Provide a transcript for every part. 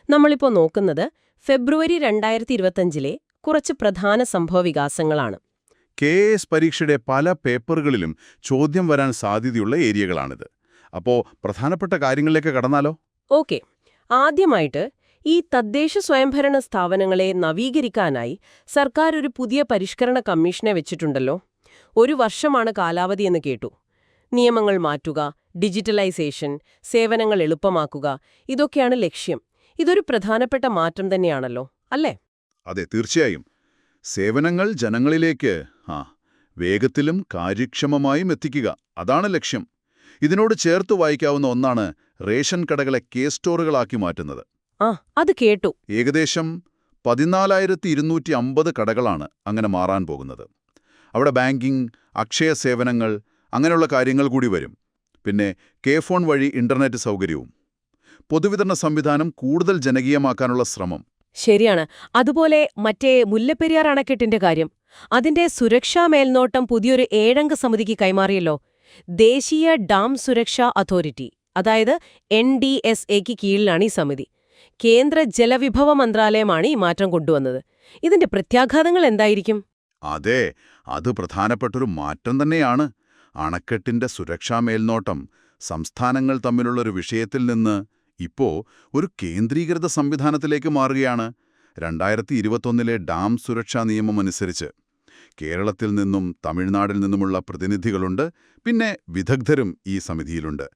നമ്മളിപ്പോൾ നോക്കുന്നത് ഫെബ്രുവരി 2025-ലെ കുറച്ച് പ്രധാന സംഭവവികാസങ്ങളാണ്. KS പരീക്ഷയുടെ പല പേപ്പറുകളിലും ചോദ്യം വരാൻ സാധ്യതയുള്ള ഏരിയകളാണിത്. അപ്പോൾ പ്രധാനപ്പെട്ട കാര്യങ്ങളിലേക്ക് കടന്നാലോ? ഓക്കെ. ആദ്യമായിട്ട് ഈ തദ്ദേശ സ്വയംഭരണ സ്ഥാപനങ്ങളെ നവീകരിക്കാനായി സർക്കാർ ഒരു പുതിയ പരിഷ്കരണ കമ്മീഷനെ വെച്ചിട്ടുണ്ടല്ലോ. 1 വർഷമാണ് കാലാവധി എന്ന് കേട്ടു. നിയമങ്ങൾ മാറ്റുക, ഡിജിറ്റലൈസേഷൻ, സേവനങ്ങൾ എളുപ്പമാക്കുക, ഇതൊക്കെയാണ് ലക്ഷ്യം. ഇതൊരു പ്രധാനപ്പെട്ട മാറ്റം തന്നെയാണല്ലോ, അല്ലേ? അതെ, തീർച്ചയായും. സേവനങ്ങൾ ജനങ്ങളിലേക്ക് വേഗത്തിലും കാര്യക്ഷമമായും എത്തിക്കുക, അതാണ് ലക്ഷ്യം. ഇതിനോട് ചേർത്ത് വായിക്കാവുന്ന ഒന്നാണ് റേഷൻ കടകളെ സ്റ്റോറുകളാക്കി മാറ്റുന്നത്. അത് കേട്ടു. ഏകദേശം 14,250 കടകളാണ് അങ്ങനെ മാറാൻ പോകുന്നത്. അവിടെ ബാങ്കിംഗ്, അക്ഷയ സേവനങ്ങൾ, അങ്ങനെയുള്ള കാര്യങ്ങൾ കൂടി വരും. പിന്നെ ഫോൺ വഴി ഇന്റർനെറ്റ് സൗകര്യവും. പൊതുവിതരണ സംവിധാനം കൂടുതൽ ജനകീയമാക്കാനുള്ള ശ്രമം. ശരിയാണ്. അതുപോലെ മറ്റേ മുല്ലപ്പെരിയാർ അണക്കെട്ടിന്റെ കാര്യം, അതിന്റെ സുരക്ഷാ മേൽനോട്ടം പുതിയൊരു 7-അംഗ സമിതിക്ക് കൈമാറിയല്ലോ. ദേശീയ ഡാം സുരക്ഷാ അതോറിറ്റി, അതായത് NDSAക്ക് കീഴിലാണ് ഈ സമിതി. കേന്ദ്ര ജലവിഭവ മന്ത്രാലയമാണ് ഈ മാറ്റം കൊണ്ടുവന്നത്. ഇതിന്റെ പ്രത്യാഘാതങ്ങൾ എന്തായിരിക്കും? അതെ, അത് പ്രധാനപ്പെട്ടൊരു മാറ്റം തന്നെയാണ്. അണക്കെട്ടിന്റെ സുരക്ഷാ മേൽനോട്ടം സംസ്ഥാനങ്ങൾ തമ്മിലുള്ളൊരു വിഷയത്തിൽ നിന്ന് ഇപ്പോ ഒരു കേന്ദ്രീകൃത സംവിധാനത്തിലേക്ക് മാറുകയാണ്. 2021-ലെ ഡാം സുരക്ഷാ നിയമം അനുസരിച്ച് കേരളത്തിൽ നിന്നും തമിഴ്നാടിൽ നിന്നുമുള്ള പ്രതിനിധികളുണ്ട്, പിന്നെ വിദഗ്ധരും ഈ സമിതിയിലുണ്ട്.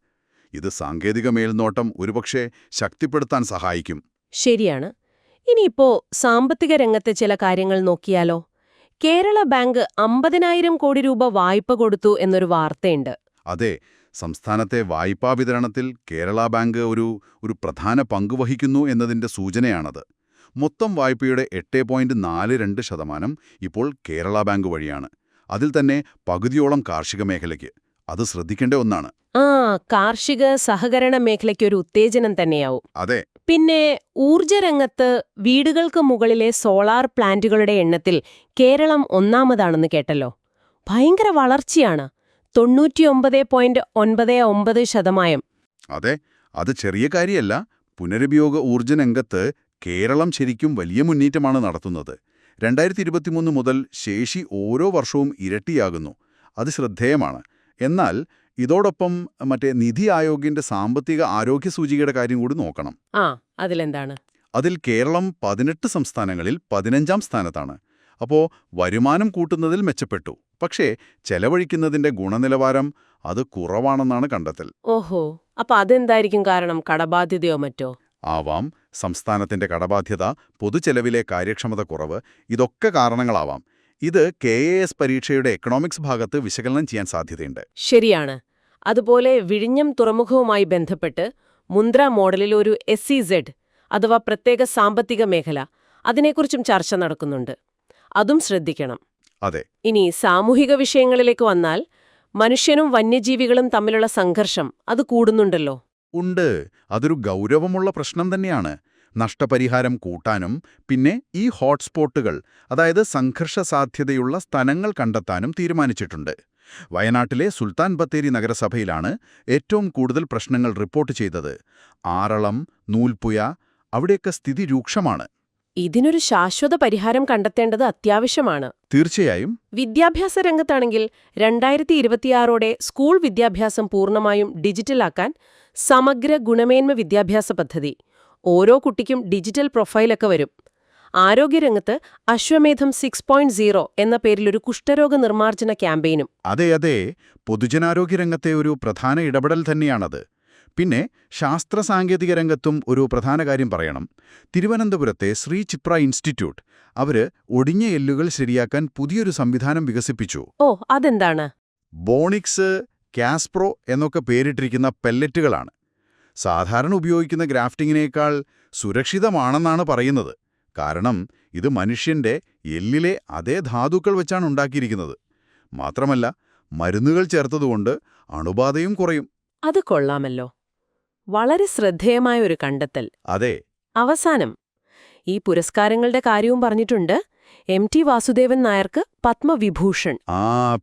ഇത് സാങ്കേതിക മേൽനോട്ടം ഒരുപക്ഷെ ശക്തിപ്പെടുത്താൻ സഹായിക്കും. ശരിയാണ്. ഇനിയിപ്പോ സാമ്പത്തിക രംഗത്തെ ചില കാര്യങ്ങൾ നോക്കിയാലോ? കേരള ബാങ്ക് 50,000 കോടി രൂപ വായ്പ കൊടുത്തു എന്നൊരു വാർത്തയുണ്ട്. അതെ, സംസ്ഥാനത്തെ വായ്പാ വിതരണത്തിൽ കേരള ബാങ്ക് ഒരു പ്രധാന പങ്ക് വഹിക്കുന്നു എന്നതിന്റെ സൂചനയാണത്. മൊത്തം വായ്പയുടെ 8.42% ഇപ്പോൾ കേരള ബാങ്ക് വഴിയാണ്. അതിൽ തന്നെ പകുതിയോളം കാർഷിക മേഖലയ്ക്ക്. അത് ശ്രദ്ധിക്കേണ്ട ഒന്നാണ്. കാർഷിക സഹകരണ മേഖലയ്ക്ക് ഒരു ഉത്തേജനം തന്നെയാവും. അതെ. പിന്നെ ഊർജ്ജരംഗത്ത് വീടുകൾക്ക് മുകളിലെ സോളാർ പ്ലാന്റുകളുടെ എണ്ണത്തിൽ കേരളം 1ാമതാണെന്ന് കേട്ടല്ലോ. ഭയങ്കര വളർച്ചയാണ്. 99.99%. അതെ, അത് ചെറിയ കാര്യമല്ല. പുനരുപയോഗ ഊർജ്ജ രംഗത്ത് കേരളം ശരിക്കും വലിയ മുന്നേറ്റമാണ് നടത്തുന്നത്. 2023 മുതൽ ശേഷി ഓരോ വർഷവും ഇരട്ടിയാകുന്നു. അത് ശ്രദ്ധേയമാണ്. എന്നാൽ ഇതോടൊപ്പം മറ്റേ നിതി ആയോഗിന്റെ സാമ്പത്തിക ആരോഗ്യ സൂചികയുടെ കാര്യം കൂടി നോക്കണം. അതിലെന്താണ്? അതിൽ കേരളം 18 സംസ്ഥാനങ്ങളിൽ 15-ാം സ്ഥാനത്താണ്. അപ്പോൾ വരുമാനം കൂട്ടുന്നതിൽ മെച്ചപ്പെട്ടു. പക്ഷേ ചെലവഴിക്കുന്നതിന്റെ ഗുണനിലവാരം അത് കുറവാണെന്നാണ് കണ്ടെത്തൽ. ഓഹോ, അപ്പൊ അതെന്തായിരിക്കും കാരണം? കടബാധ്യതയോ മറ്റോ? ആവാം. സംസ്ഥാനത്തിന്റെ കടബാധ്യത, പൊതുചെലവിലെ കാര്യക്ഷമത കുറവ്, ഇതൊക്കെ കാരണങ്ങളാവാം. ഇത് KS പരീക്ഷയുടെ എക്കണോമിക്സ് ഭാഗത്ത് വിശകലനം ചെയ്യാൻ സാധ്യതയുണ്ട്. ശരിയാണ്. അതുപോലെ വിഴിഞ്ഞം തുറമുഖവുമായി ബന്ധപ്പെട്ട് മുന്ദ്ര മോഡലിൽ ഒരു SEZ അഥവാ പ്രത്യേക സാമ്പത്തിക മേഖല, അതിനെക്കുറിച്ചും ചർച്ച നടക്കുന്നുണ്ട്. അതും ശ്രദ്ധിക്കണം. അതെ. ഇനി സാമൂഹിക വിഷയങ്ങളിലേക്ക് വന്നാൽ മനുഷ്യനും വന്യജീവികളും തമ്മിലുള്ള സംഘർഷം അത് കൂടുന്നുണ്ടല്ലോ. ഉണ്ട്. അതൊരു ഗൗരവമുള്ള പ്രശ്നം തന്നെയാണ്. നഷ്ടപരിഹാരം കൂട്ടാനും പിന്നെ ഈ ഹോട്ട്സ്പോട്ടുകൾ, അതായത് സംഘർഷ സാധ്യതയുള്ള സ്ഥലങ്ങൾ കണ്ടെത്താനും തീരുമാനിച്ചിട്ടുണ്ട്. വയനാട്ടിലെ സുൽത്താൻ ബത്തേരി നഗരസഭയിലാണ് ഏറ്റവും കൂടുതൽ പ്രശ്നങ്ങൾ റിപ്പോർട്ട് ചെയ്തത്. ആറളം, നൂൽപ്പുയ, അവിടെയൊക്കെ സ്ഥിതി രൂക്ഷമാണ്. ഇതിനൊരു ശാശ്വത പരിഹാരം കണ്ടെത്തേണ്ടത് അത്യാവശ്യമാണ്. തീർച്ചയായും. വിദ്യാഭ്യാസ രംഗത്താണെങ്കിൽ 2026-ഓടെ സ്കൂൾ വിദ്യാഭ്യാസം പൂർണ്ണമായും ഡിജിറ്റലാക്കാൻ സമഗ്ര ഗുണമേന്മ വിദ്യാഭ്യാസ പദ്ധതി. ഓരോ കുട്ടിക്കും ഡിജിറ്റൽ പ്രൊഫൈലൊക്കെ വരും. ആരോഗ്യരംഗത്ത് അശ്വമേധം 6.0 എന്ന പേരിലൊരു കുഷ്ഠരോഗ നിർമ്മാർജ്ജന ക്യാമ്പയിനും. അതെ, പൊതുജനാരോഗ്യരംഗത്തെ ഒരു പ്രധാന ഇടപെടൽ തന്നെയാണത്. പിന്നെ ശാസ്ത്ര സാങ്കേതിക രംഗത്തും ഒരു പ്രധാന കാര്യം പറയണം. തിരുവനന്തപുരത്തെ ശ്രീ ചിപ്ര ഇൻസ്റ്റിറ്റ്യൂട്ട് അവര് ഒടിഞ്ഞ എല്ലുകൾ ശരിയാക്കാൻ പുതിയൊരു സംവിധാനം വികസിപ്പിച്ചു. അതെന്താണ്? ബോണിക്സ്, കാസ്പ്രോ എന്നൊക്കെ പേരിട്ടിരിക്കുന്ന പെല്ലറ്റുകളാണ്. സാധാരണ ഉപയോഗിക്കുന്ന ഗ്രാഫ്റ്റിങ്ങിനേക്കാൾ സുരക്ഷിതമാണെന്നാണ് പറയുന്നത്. കാരണം ഇത് മനുഷ്യന്റെ എല്ലിലെ അതേ ധാതുക്കൾ വെച്ചാണ് ഉണ്ടാക്കിയിരിക്കുന്നത്. മാത്രമല്ല മരുന്നുകൾ ചേർത്തതുകൊണ്ട് അണുബാധയും കുറയും. അത് കൊള്ളാമല്ലോ. വളരെ ശ്രദ്ധേയമായ ഒരു കണ്ടെത്തൽ. അതെ. അവസാനം ഈ പുരസ്കാരങ്ങളുടെ കാര്യവും പറഞ്ഞിട്ടുണ്ട്. MT വാസുദേവൻ നായർക്ക് പത്മവിഭൂഷൺ,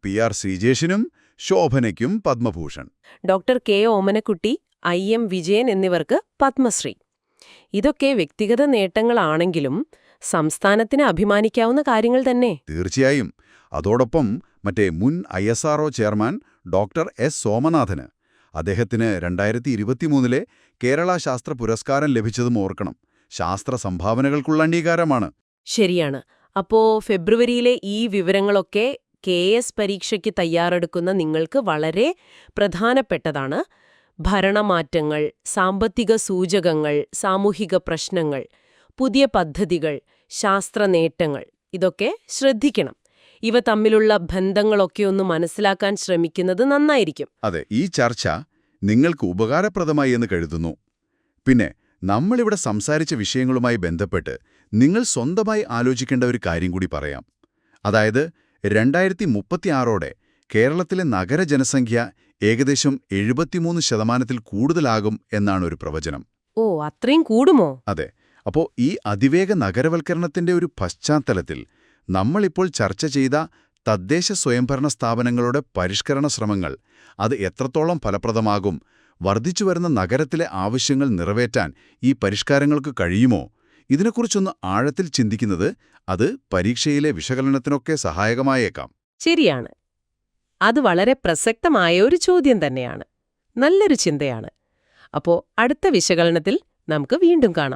PR ശ്രീജേഷിനും ശോഭനയ്ക്കും Padma Bhushan, doctor K Omanakutty, IM Vijayan എന്നിവർക്ക് പത്മശ്രീ. ഇതൊക്കെ വ്യക്തിഗത നേട്ടങ്ങളാണെങ്കിലും സംസ്ഥാനത്തിന് അഭിമാനിക്കാവുന്ന കാര്യങ്ങൾ തന്നെ. തീർച്ചയായും. അതോടൊപ്പം മുൻ ISRO ചെയർമാൻ ഡോക്ടർ എസ് സോമനാഥന് അദ്ദേഹത്തിന് 2023 കേരള ശാസ്ത്ര പുരസ്കാരം ലഭിച്ചതും ഓർക്കണം. ശാസ്ത്ര സംഭാവനകൾക്കുള്ള അംഗീകാരമാണ്. ശരിയാണ്. അപ്പോ ഫെബ്രുവരിയിലെ ഈ വിവരങ്ങളൊക്കെ KS പരീക്ഷയ്ക്ക് തയ്യാറെടുക്കുന്ന നിങ്ങൾക്ക് വളരെ പ്രധാനപ്പെട്ടതാണ്. ഭരണമാറ്റങ്ങൾ, സാമ്പത്തിക സൂചകങ്ങൾ, സാമൂഹിക പ്രശ്നങ്ങൾ, പുതിയ പദ്ധതികൾ, ശാസ്ത്ര നേട്ടങ്ങൾ ഇതൊക്കെ ശ്രദ്ധിക്കണം. ഇവ തമ്മിലുള്ള ബന്ധങ്ങളൊക്കെ ഒന്ന് മനസ്സിലാക്കാൻ ശ്രമിക്കുന്നത് നന്നായിരിക്കും. അതെ, ഈ ചർച്ച നിങ്ങൾക്ക് ഉപകാരപ്രദമായി എന്ന് കരുതുന്നു. പിന്നെ നമ്മളിവിടെ സംസാരിച്ച വിഷയങ്ങളുമായി ബന്ധപ്പെട്ട് നിങ്ങൾ സ്വന്തമായി ആലോചിക്കേണ്ട ഒരു കാര്യം കൂടി പറയാം. അതായത് 2036 കേരളത്തിലെ നഗരജനസംഖ്യ ഏകദേശം 73% കൂടുതലാകും എന്നാണ് ഒരു പ്രവചനം. ഓ, അത്രയും കൂടുമോ? അതെ. അപ്പോൾ ഈ അതിവേഗ നഗരവൽക്കരണത്തിന്റെ ഒരു പശ്ചാത്തലത്തിൽ നമ്മളിപ്പോൾ ചർച്ച ചെയ്ത തദ്ദേശ സ്വയംഭരണ സ്ഥാപനങ്ങളുടെ പരിഷ്കരണ ശ്രമങ്ങൾ അത് എത്രത്തോളം ഫലപ്രദമാകും, വർദ്ധിച്ചുവരുന്ന നഗരത്തിലെ ആവശ്യങ്ങൾ നിറവേറ്റാൻ ഈ പരിഷ്കാരങ്ങൾക്ക് കഴിയുമോ, ഇതിനെക്കുറിച്ചൊന്ന് ആഴത്തിൽ ചിന്തിക്കുന്നത് അത് പരീക്ഷയിലെ വിശകലനത്തിനൊക്കെ സഹായകമായേക്കാം. ശരിയാണ്. അത് വളരെ പ്രസക്തമായ ഒരു ചോദ്യം തന്നെയാണ്. നല്ലൊരു ചിന്തയാണ്. അപ്പോ അടുത്ത വിശകലനത്തിൽ നമുക്ക് വീണ്ടും കാണാം.